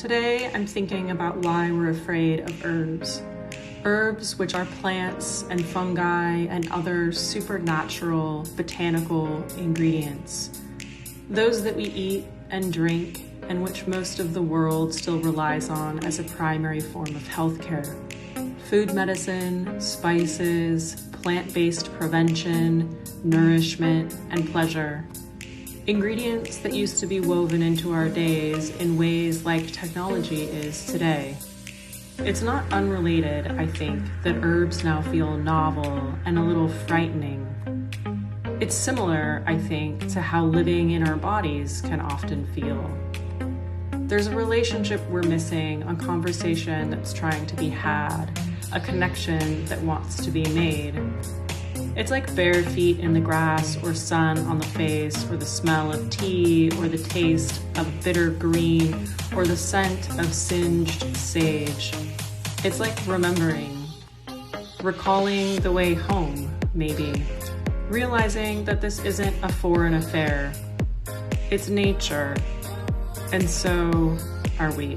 Today, I'm thinking about why we're afraid of herbs. Herbs, which are plants and fungi and other supernatural botanical ingredients. Those that we eat and drink and which most of the world still relies on as a primary form of healthcare. Food medicine, spices, plant-based prevention, nourishment, and pleasure. Ingredients that used to be woven into our days in ways like technology is today. It's not unrelated, I think, that herbs now feel novel and a little frightening. It's similar, I think, to how living in our bodies can often feel. There's a relationship we're missing, a conversation that's trying to be had, a connection that wants to be made. It's like bare feet in the grass or sun on the face or the smell of tea or the taste of bitter green or the scent of singed sage. It's like remembering, recalling the way home, maybe, realizing that this isn't a foreign affair. It's nature, and so are we.